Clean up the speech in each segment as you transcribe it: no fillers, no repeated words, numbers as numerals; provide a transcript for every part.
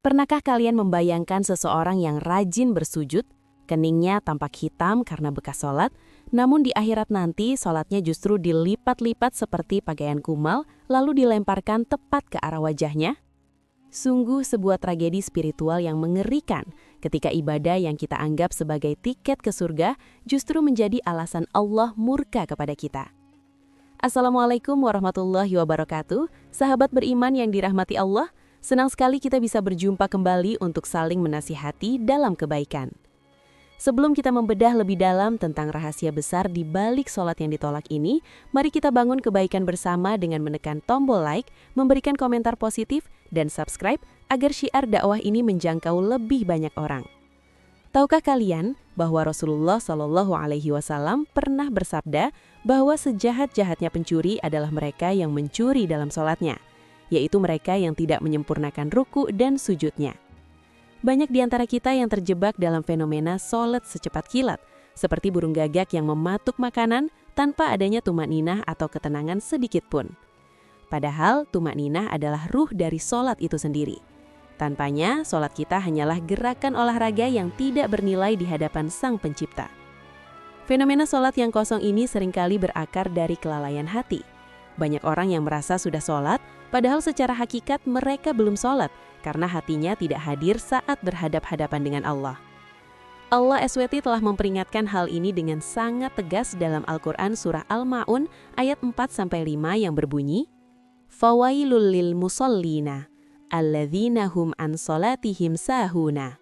Pernahkah kalian membayangkan seseorang yang rajin bersujud, keningnya tampak hitam karena bekas sholat, namun di akhirat nanti sholatnya justru dilipat-lipat seperti pakaian kumal, lalu dilemparkan tepat ke arah wajahnya? Sungguh sebuah tragedi spiritual yang mengerikan ketika ibadah yang kita anggap sebagai tiket ke surga justru menjadi alasan Allah murka kepada kita. Assalamualaikum warahmatullahi wabarakatuh, sahabat beriman yang dirahmati Allah. Senang sekali kita bisa berjumpa kembali untuk saling menasihati dalam kebaikan. Sebelum kita membedah lebih dalam tentang rahasia besar di balik sholat yang ditolak ini, mari kita bangun kebaikan bersama dengan menekan tombol like, memberikan komentar positif, dan subscribe agar syiar dakwah ini menjangkau lebih banyak orang. Tahukah kalian bahwa Rasulullah SAW pernah bersabda bahwa sejahat-jahatnya pencuri adalah mereka yang mencuri dalam sholatnya, yaitu mereka yang tidak menyempurnakan ruku dan sujudnya. Banyak di antara kita yang terjebak dalam fenomena sholat secepat kilat, seperti burung gagak yang mematuk makanan tanpa adanya tumakninah atau ketenangan sedikit pun. Padahal tumakninah adalah ruh dari sholat itu sendiri. Tanpanya, sholat kita hanyalah gerakan olahraga yang tidak bernilai di hadapan Sang Pencipta. Fenomena sholat yang kosong ini seringkali berakar dari kelalaian hati. Banyak orang yang merasa sudah sholat, padahal secara hakikat mereka belum sholat karena hatinya tidak hadir saat berhadap-hadapan dengan Allah. Allah SWT telah memperingatkan hal ini dengan sangat tegas dalam Al-Quran surah Al-Ma'un ayat 4-5 yang berbunyi, Fawailul lil musallina, alladzina hum an sholatihim sahuna.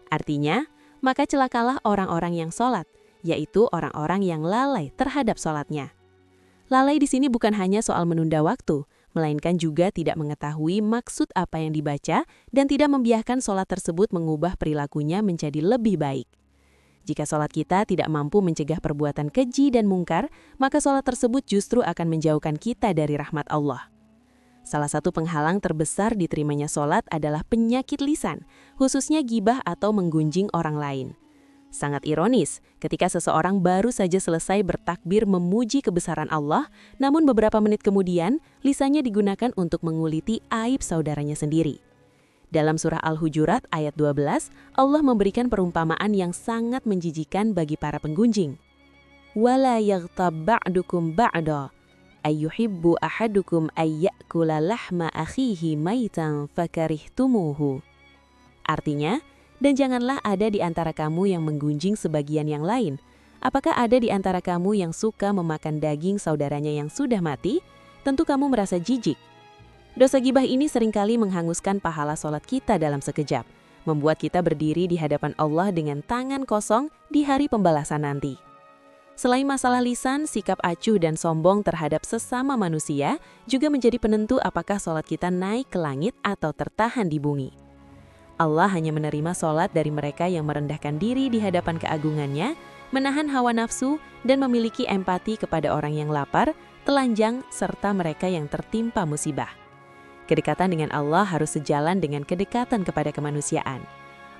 Artinya, maka celakalah orang-orang yang sholat, yaitu orang-orang yang lalai terhadap sholatnya. Lalai di sini bukan hanya soal menunda waktu, melainkan juga tidak mengetahui maksud apa yang dibaca dan tidak membiarkan sholat tersebut mengubah perilakunya menjadi lebih baik. Jika sholat kita tidak mampu mencegah perbuatan keji dan mungkar, maka sholat tersebut justru akan menjauhkan kita dari rahmat Allah. Salah satu penghalang terbesar diterimanya sholat adalah penyakit lisan, khususnya ghibah atau menggunjing orang lain. Sangat ironis ketika seseorang baru saja selesai bertakbir memuji kebesaran Allah, namun beberapa menit kemudian lisannya digunakan untuk menguliti aib saudaranya sendiri. Dalam surah Al-Hujurat ayat 12, Allah memberikan perumpamaan yang sangat menjijikan bagi para penggunjing. Wala yaghtab ba'dukum ba'da ayyuhibbu ahadukum ayyakula lahma akhihi maitan fakarihtumuhu. Artinya, dan janganlah ada di antara kamu yang menggunjing sebagian yang lain. Apakah ada di antara kamu yang suka memakan daging saudaranya yang sudah mati? Tentu kamu merasa jijik. Dosa ghibah ini seringkali menghanguskan pahala sholat kita dalam sekejap, membuat kita berdiri di hadapan Allah dengan tangan kosong di hari pembalasan nanti. Selain masalah lisan, sikap acuh dan sombong terhadap sesama manusia juga menjadi penentu apakah sholat kita naik ke langit atau tertahan di bumi. Allah hanya menerima sholat dari mereka yang merendahkan diri di hadapan keagungannya, menahan hawa nafsu, dan memiliki empati kepada orang yang lapar, telanjang, serta mereka yang tertimpa musibah. Kedekatan dengan Allah harus sejalan dengan kedekatan kepada kemanusiaan.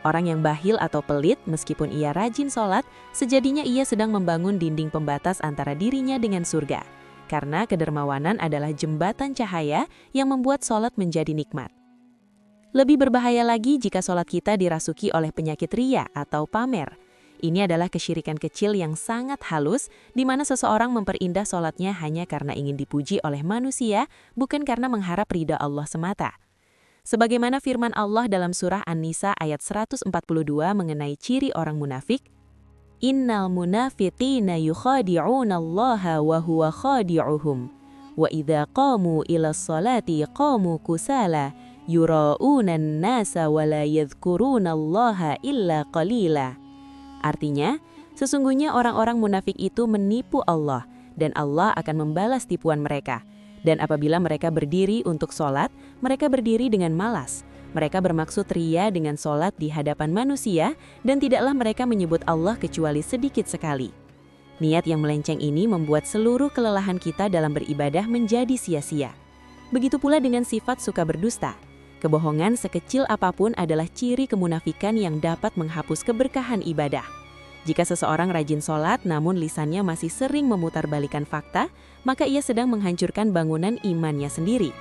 Orang yang bakhil atau pelit, meskipun ia rajin sholat, sejadinya ia sedang membangun dinding pembatas antara dirinya dengan surga. Karena kedermawanan adalah jembatan cahaya yang membuat sholat menjadi nikmat. Lebih berbahaya lagi jika sholat kita dirasuki oleh penyakit riya atau pamer. Ini adalah kesyirikan kecil yang sangat halus, di mana seseorang memperindah sholatnya hanya karena ingin dipuji oleh manusia, bukan karena mengharap ridha Allah semata. Sebagaimana firman Allah dalam surah An-Nisa ayat 142 mengenai ciri orang munafik, Innal munafiqina yukhadi'una Allaha wa huwa khadi'uhum, wa idza qamu ila sholati qamu kusala, yura'unan nasa wa la yadhkurunallaha illa qalila. Artinya, sesungguhnya orang-orang munafik itu menipu Allah dan Allah akan membalas tipuan mereka. Dan apabila mereka berdiri untuk sholat, mereka berdiri dengan malas. Mereka bermaksud ria dengan sholat di hadapan manusia dan tidaklah mereka menyebut Allah kecuali sedikit sekali. Niat yang melenceng ini membuat seluruh kelelahan kita dalam beribadah menjadi sia-sia. Begitu pula dengan sifat suka berdusta. Kebohongan sekecil apapun adalah ciri kemunafikan yang dapat menghapus keberkahan ibadah. Jika seseorang rajin sholat namun lisannya masih sering memutarbalikkan fakta, maka ia sedang menghancurkan bangunan imannya sendiri.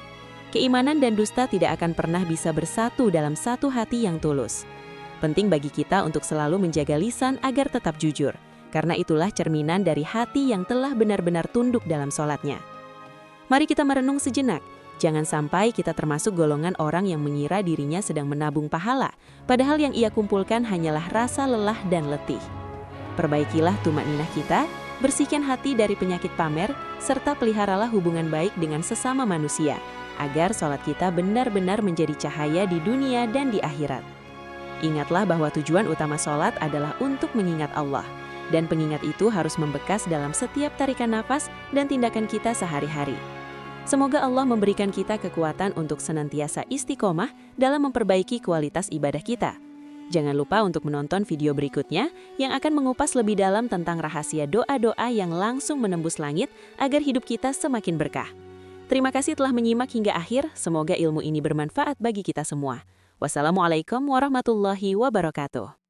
Keimanan dan dusta tidak akan pernah bisa bersatu dalam satu hati yang tulus. Penting bagi kita untuk selalu menjaga lisan agar tetap jujur, karena itulah cerminan dari hati yang telah benar-benar tunduk dalam sholatnya. Mari kita merenung sejenak. Jangan sampai kita termasuk golongan orang yang mengira dirinya sedang menabung pahala, padahal yang ia kumpulkan hanyalah rasa lelah dan letih. Perbaikilah tumakninah kita, bersihkan hati dari penyakit pamer, serta peliharalah hubungan baik dengan sesama manusia, agar sholat kita benar-benar menjadi cahaya di dunia dan di akhirat. Ingatlah bahwa tujuan utama sholat adalah untuk mengingat Allah, dan pengingat itu harus membekas dalam setiap tarikan nafas dan tindakan kita sehari-hari. Semoga Allah memberikan kita kekuatan untuk senantiasa istiqomah dalam memperbaiki kualitas ibadah kita. Jangan lupa untuk menonton video berikutnya yang akan mengupas lebih dalam tentang rahasia doa-doa yang langsung menembus langit agar hidup kita semakin berkah. Terima kasih telah menyimak hingga akhir, semoga ilmu ini bermanfaat bagi kita semua. Wassalamualaikum warahmatullahi wabarakatuh.